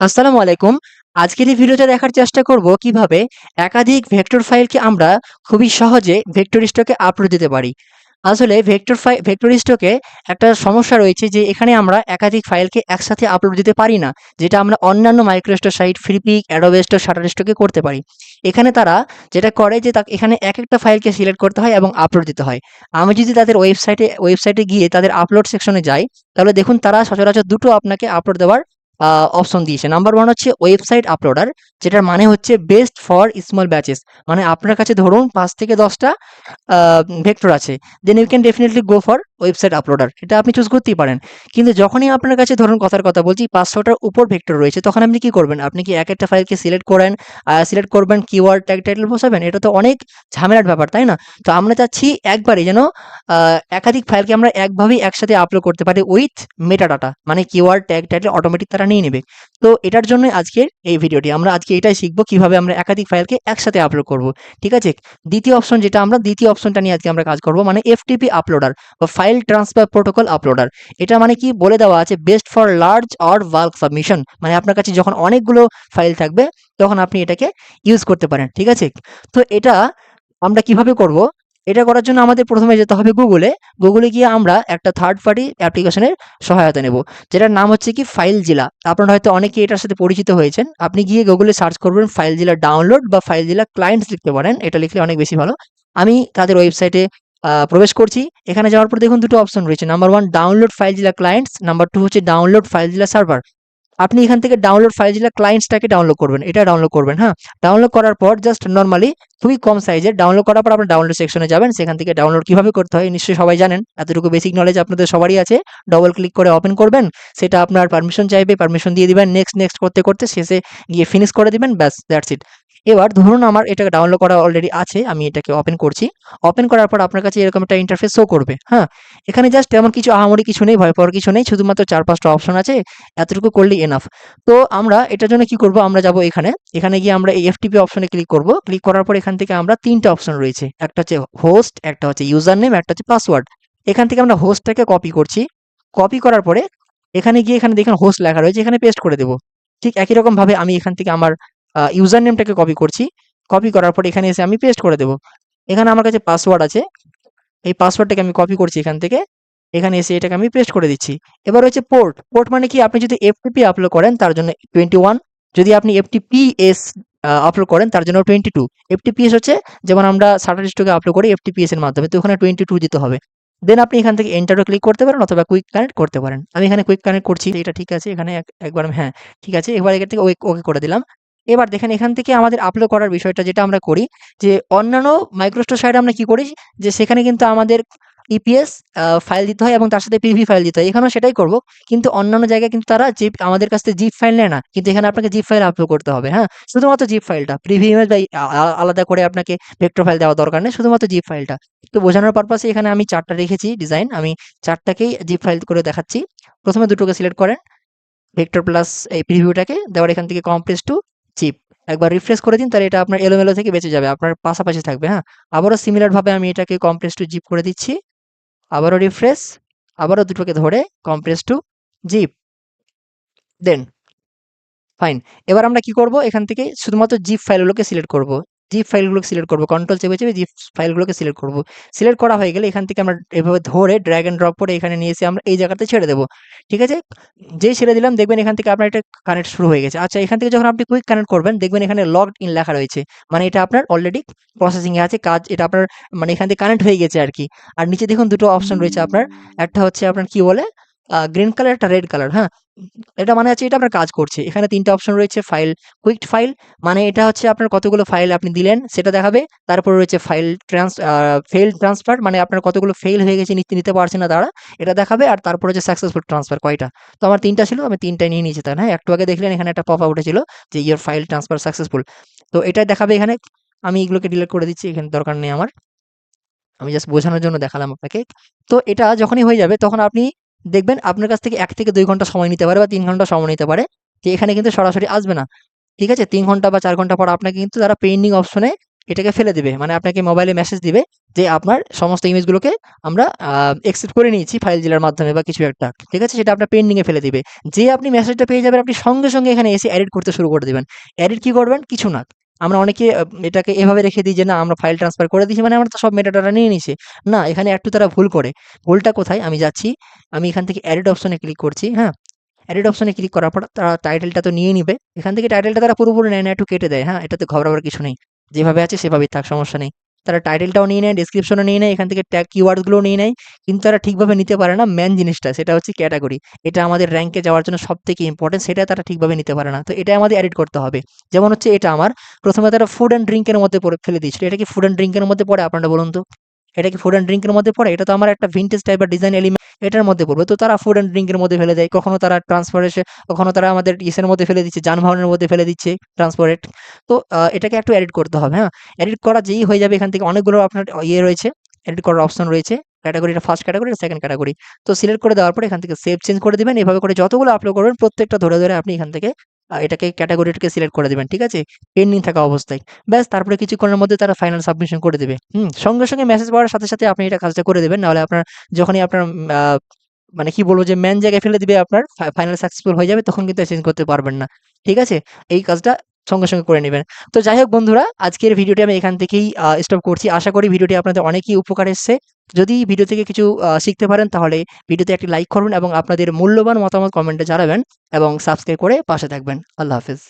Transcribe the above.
আসসালামু আলাইকুম। আজকের এই ভিডিওতে দেখার চেষ্টা করব কিভাবে একাধিক ভেক্টর ফাইলকে আমরা খুবই সহজে ভেক্টর স্টকে আপলোড দিতে পারি। আসলে ভেক্টর স্টকে একটা সমস্যা রয়েছে যে এখানে আমরা একাধিক ফাইলকে একসাথে আপলোড দিতে পারি না। যেটা আমরা অন্যান্য মাইক্রোস্টোর সাইট ফ্রিপিক, অ্যাডোবে স্টোর, শাটারস্টকে করতে পারি। এখানে তারা যেটা করে যে এখানে একেকটা ফাইলকে সিলেক্ট করতে হয় এবং আপলোড দিতে হয়। আমি যদি তাদের ওয়েবসাইটে গিয়ে তাদের আপলোড সেকশনে যাই, তাহলে দেখুন তারা সচরাচর দুটো আপনাকে আপলোড দেওয়ার অপশন দিয়েছে। নাম্বার 1 হচ্ছে ওয়েবসাইট আপলোডার, যেটার মানে হচ্ছে বেস্ট ফর স্মল ব্যাচেস। মানে আপনার কাছে ধরুন ৫ থেকে ১০ টা ভেক্টর আছে। Then you can definitely go for website uploader. এটা আপনি চুজ করতেই পারেন। কিন্তু যখনই আপনার কাছে ধরুন কথার কথা বলছি ৫০০ টার উপর ভেক্টর রয়েছে, তখন আপনি কি করবেন? আপনি কি একেকটা ফাইলকে সিলেক্ট করবেন, কিওয়ার্ড, ট্যাগ, টাইটেল বসাবেন? এটা তো অনেক ঝামেলার ব্যাপার, তাই না? তো আমরা চাচ্ছি একবারে যেন একাধিক ফাইলকে আমরা একভাবেই একসাথে আপলোড করতে পারি উইথ মেটা ডাটা। মানে কিওয়ার্ড, ট্যাগ, টাইটেল অটোমেটিক তারা নিয়ে নেবে। তো এটার জন্যই আজকের এই ভিডিওটি। আমরা আজকে এটাই শিখব কিভাবে আমরা একাধিক ফাইলকে একসাথে আপলোড করব। ঠিক আছে? দ্বিতীয় অপশনটা নিয়ে আজকে আমরা কাজ করব, মানে এফটিপি আপলোডার বা ফাইল ট্রান্সফার প্রোটোকল আপলোডার। এটা মানে কি বলে দেওয়া আছে, best for large or bulk submission. মানে আপনার কাছে যখন অনেকগুলো ফাইল থাকবে তখন আপনি এটাকে ইউজ করতে পারেন। ঠিক আছে? তো এটা আমরা কিভাবে করব? এটা করার জন্য আমাদের প্রথমে যেতে হবে গুগলে। গুগলে গিয়ে আমরা একটা থার্ড পার্টি অ্যাপ্লিকেশনের সহায়তা নেব, যেটার নাম হচ্ছে কি ফাইলজিলা। আপনারা হয়তো অনেকেই এটার সাথে পরিচিত হয়েছেন। আপনি গিয়ে গুগলে সার্চ করবেন ফাইলজিলা ডাউনলোড বা ফাইলজিলা ক্লায়েন্টস লিখতে পারেন। এটা লিখলে অনেক বেশি ভালো। আমি তাদের ওয়েবসাইটে প্রবেশ করছি। এখানে যাওয়ার পর দেখুন দুটো অপশন রয়েছে। নাম্বার 1 ডাউনলোড ফাইলজিলা ক্লায়েন্টস, নাম্বার 2 হচ্ছে ডাউনলোড ফাইলজিলা সার্ভার। আপনি এখান থেকে ডাউনলোড ফাইলজিলা ক্লায়েন্টসটাকে ডাউনলোড করবেন। এটা ডাউনলোড করবেন, হ্যাঁ? ডাউনলোড করার পর জাস্ট নরমালি খুবই কম সাইজের ডাউনলোড করার পর আপনার ডাউনলোড সেকশনে যাবেন। সেখান থেকে ডাউনলোড কিভাবে করতে হয় নিশ্চয়ই সবাই জানেন। এতটুকু বেসিক নলেজ আপনাদের সবারই আছে। ডবল ক্লিক করে ওপেন করবেন। সেটা আপনার পারমিশন চাইবে, পারমিশন দিয়ে দিবেন। নেক্সট, নেক্সট করতে, করতে শেষে গিয়ে ফিনিশ করে দিবেন। ব্যাস দ্যাটস ইট। এবার ধরুন আমার এটাকে ডাউনলোড করা অলরেডি আছে। আমি এটাকে ওপেন করছি। ওপেন করার পর আপনার কাছে এরকম একটা ইন্টারফেস শো করবে, হ্যাঁ? এখানে জাস্ট তেমন কিছু আহামরি কিছু নেই, ভয় পাওয়ার কিছু নেই। শুধুমাত্র ৪-৫ টা অপশন আছে। এতটুকু করলেই এনাফ। তো আমরা এটার জন্য কি করব? আমরা যাব এখানে। এখানে গিয়ে আমরা এই এফটিপি অপশনে ক্লিক করব। ক্লিক করার পর এখান থেকে আমরা ৩ টা অপশন রয়েছে। একটা হচ্ছে হোস্ট, একটা হচ্ছে ইউজার নেম, একটা হচ্ছে পাসওয়ার্ড। এখান থেকে আমরা হোস্টটাকে কপি করছি। কপি করার পরে এখানে গিয়ে এখানে দেখুন হোস্ট লেখা রয়েছে, এখানে পেস্ট করে দেব। ঠিক একই রকম ভাবে আমি এখান থেকে আমার ইউজার নেমটাকে কপি করছি। কপি করার পর এখানে এসে আমি পেস্ট করে দেব। এখানে আমার কাছে পাসওয়ার্ড আছে। এই পাসওয়ার্ডটাকে আমি কপি করছি এখান থেকে। এখানে এসে এটাকে আমি পেস্ট করে দিচ্ছি। এবার হচ্ছে পোর্ট। পোর্ট মানে কি? আপনি যদি এফটিপি আপলোড করেন তার জন্য 21, যদি আপনি এফটিপিএস আপলোড করেন তার জন্য 22। এফটিপিএস হচ্ছে যেমন আমরা শাটারস্টকে আপলোড করি এফটিপিএস এর মাধ্যমে, তো ওখানে 22 দিতে হবে। দেন আপনি এখান থেকে এন্টারও ক্লিক করতে পারেন অথবা কুইক কানেক্ট করতে পারেন। আমি এখানে কুইক কানেক্ট করছি। এটা ঠিক আছে। এখানে একবার হ্যাঁ, ঠিক আছে। এবার এখান থেকে ওকে করে দিলাম। এবার দেখেন এখান থেকে আমাদের আপলোড করার বিষয়টা যেটা আমরা করি, যে অন্যান্য মাইক্রোস্টোর সাইটে আমরা কি করি, যে সেখানে কিন্তু আমাদের ইপিএস ফাইল দিতে হয় এবং তার সাথে পিভি ফাইল দিতে হয়। এখানেও সেটাই করব। কিন্তু অন্যান্য জায়গায় কিন্তু তারা জিপ আমাদের কাছ থেকে জিপ ফাইল নেয় না। কিন্তু এখানে আপনাকে জিপ ফাইল আপলোড করতে হবে, হ্যাঁ? শুধুমাত্র জিপ ফাইলটা। প্রিভি ইমেজ বা আলাদা করে আপনাকে ভেক্টর ফাইল দেওয়ার দরকার নেই। শুধুমাত্র জিপ ফাইলটা। তো বোঝানোর পারপাসে এখানে আমি ৪ টা রেখেছি ডিজাইন। আমি ৪ টাকেই জিপ ফাইল করে দেখাচ্ছি। ১ম এ দুটোকে সিলেক্ট করেন। ভেক্টর প্লাস এই প্রিভিউটাকে দেওয়ার এখান থেকে কম্প্রেস টু জিপ। একবার রিফ্রেশ করে দিন, তাহলে এটা আপনার এলোমেলো থেকে বেঁচে যাবে। আপনার পাশাপাশি থাকবে, হ্যাঁ? আবারও সিমিলার ভাবে আমি এটাকে কম্প্রেস টু জিপ করে দিচ্ছি। আবারও রিফ্রেশ, আবারও দুটোকে ধরে কম্প্রেস টু জিপ, দেন ফাইন। এবার আমরা কি করব? এখান থেকে শুধুমাত্র জিপ ফাইলগুলোকে সিলেক্ট করব। জিপ ফাইলগুলোকে সিলেক্ট করব। কন্ট্রোল চেপে, চেপে জিপ ফাইলগুলোকে সিলেক্ট করব। সিলেক্ট করা হয়ে গেলে এখান থেকে আমরা এভাবে ধরে ড্র্যাগ অ্যান্ড ড্রপ করে এখানে নিয়ে এসে আমরা এই জায়গাতে ছেড়ে দেব। ঠিক আছে? যেই ছেড়ে দিলাম দেখবেন এখান থেকে আপনার এটা কানেক্ট শুরু হয়ে গেছে। আচ্ছা, এখান থেকে যখন আপনি কুইক কানেক্ট করবেন দেখবেন এখানে লগড ইন লেখা রয়েছে। মানে এটা আপনার অলরেডি প্রসেসিং এ আছে কাজ। এটা আপনার মানে এখান থেকে কানেক্ট হয়ে গেছে আরকি। আর নিচে দেখুন দুটো অপশন রয়েছে আপনার। একটা হচ্ছে আপনার কি বলে? গ্রিন কালার, একটা রেড কালার, হ্যাঁ? এটা মানে হচ্ছে এটা আপনার কাজ করছে। এখানে ৩ টা অপশন রয়েছে। কুইকড ফাইল মানে এটা হচ্ছে আপনার কতগুলো ফাইল আপনি দিলেন সেটা দেখাবে। তারপরে রয়েছে ফেইল্ড ট্রান্সফার, মানে আপনার কতগুলো ফেইল হয়ে গেছে, নিতে পারছে না তারা, এটা দেখাবে। আর তারপরে হচ্ছে সাকসেসফুল ট্রান্সফার কয়টা। তো আমার ৩ টা ছিল, আমি ৩ টাই নিয়ে নিয়েছি তাই না? হ্যাঁ, একটু আগে দেখলেন এখানে একটা পপ আপ উঠেছিল যে ইওর ফাইল ট্রান্সফার সাকসেসফুল। তো এটাই দেখাবে এখানে। আমি এগুলোকে ডিলিট করে দিচ্ছি। এখানে দরকার নেই আমার। আমি জাস্ট বোঝানোর জন্য দেখালাম আপনাকে। তো এটা যখনই হয়ে যাবে তখন আপনি দেখবেন আপনার কাছ থেকে ১ থেকে ২ ঘন্টা সময় নিতে পারে বা ৩ ঘন্টা সময় নিতে পারে। যে এখানে কিন্তু সরাসরি আসবে না। ঠিক আছে? ৩ ঘন্টা বা ৪ ঘন্টা পর আপনাকে কিন্তু তারা পেন্ডিং অপশনে এটাকে ফেলে দিবে। মানে আপনাকে মোবাইলে মেসেজ দিবে যে আপনার সমস্ত ইমেজগুলোকে আমরা অ্যাকসেপ্ট করে নিয়েছি ফাইলজিলার মাধ্যমে বা কিছু একটা। ঠিক আছে? সেটা আপনার পেন্ডিং এ ফেলে দিবে। যেই আপনি মেসেজটা পেয়ে যাবেন আপনি সঙ্গে, সঙ্গে এখানে এসে এডিট করতে শুরু করে দিবেন। এডিট কি করবেন? কিছু না। আমরা অনেকে এটাকে এভাবে রেখে দিই যে না আমরা ফাইল ট্রান্সফার করে দিয়েছি মানে আমরা তো সব মেটাডাটা নিয়ে নিছি। না এখানে একটু তারা ভুল করে। ভুলটা কোথায়? আমি যাচ্ছি, আমি এখান থেকে এডিট অপশনে ক্লিক করছি, হ্যাঁ? এডিট অপশনে ক্লিক করার পর তারা টাইটেলটা তো নিয়ে নিবে। এখান থেকে টাইটেলটা তারা পুরোপুরি নেয় না, একটু কেটে দেয়, হ্যাঁ? এটাতে ঘাবড়াবার কিছু নেই। যেভাবে আছে সেভাবেই থাক, সমস্যা নেই। তারা টাইটেলটাও নিয়ে নেয়, ডেসক্রিপশনও নিয়ে নেয়, এখান থেকে ট্যাগ কিওয়ার্ডস গুলোও নিয়ে নেয়। কিন্তু তারা ঠিকভাবে নিতে পারে না মেইন জিনিসটা, সেটা হচ্ছে ক্যাটেগরি। এটা আমাদের র‍্যাংকে যাওয়ার জন্য সবথেকে ইম্পোর্টেন্ট, সেটা তারা ঠিকভাবে নিতে পারে না। তো এটাই আমাদের এডিট করতে হবে। যেমন হচ্ছে এটা আমার ১ম এ তারা ফুড অ্যান্ড ড্রিংক এর মধ্যে ফেলে দিয়েছিল। এটা কি ফুড অ্যান্ড ড্রিংক এর মধ্যে পড়ে আপনারা বলুন তো? এটা কি ফুড অ্যান্ড ড্রিংক এর মধ্যে পড়ে? এটা তো আমার একটা ভিনটেজ টাইপের ডিজাইন এলিমেন্ট, এটার মধ্যে পড়বে। তো তারা ফুড অ্যান্ড ড্রিংক এর মধ্যে ফেলে দেয়। কখনো তারা ট্রান্সপোর্টেশন, কখনো তারা আমাদের ইসের মধ্যে ফেলে দিচ্ছে, যানবাহনের মধ্যে ফেলে দিচ্ছে ট্রান্সপোর্টেড। তো এটাকে একটু এডিট করতে হবে, হ্যাঁ? এডিট করা যেই হয়ে যাবে এখান থেকে অনেকগুলো আপনার রয়েছে, এডিট করার অপশন রয়েছে। ক্যাটেগরিটা ফার্স্ট ক্যাটেগরি, সেকেন্ড ক্যাটেগরি। তো সিলেক্ট করে দেওয়ার পরে এখান থেকে সেভ চেঞ্জ করে দিবেন। এভাবে করে যতগুলো আপলোড করবেন প্রত্যেকটা ধরে, ধরে আপনি এখান থেকে এটাকে ক্যাটেগরিটাকে সিলেক্ট করে দিবেন। ঠিক আছে? পেন্ডিং থাকা অবস্থায়। ব্যাস তারপরে কিছুক্ষণের মধ্যে তারা ফাইনাল সাবমিশন করে দিবে। সঙ্গে, সঙ্গে মেসেজ পাওয়ার সাথে, সাথে আপনি এটা কাজটা করে দিবেন। নাহলে আপনার যখনই আপনার আ মানে কি বলবো যে মেইন জায়গায় ফেলে দিবে আপনার ফাইনাল সাকসেসফুল হয়ে যাবে তখন কিন্তু আর চেঞ্জ করতে পারবেন না। ঠিক আছে? এই কাজটা সঙ্গে, সঙ্গে করে নিবেন। তো যাই হোক বন্ধুরা, আজকের ভিডিওটি আমি এখান থেকেই স্টপ করছি। আশা করি ভিডিওটি আপনাদের অনেকই উপকার এসছে। যদি ভিডিও থেকে কিছু শিখতে পারেন তাহলে ভিডিওতে একটি লাইক করবেন এবং আপনাদের মূল্যবান মতামত কমেন্টে জানাবেন এবং সাবস্ক্রাইব করে পাশে থাকবেন। আল্লাহ হাফেজ।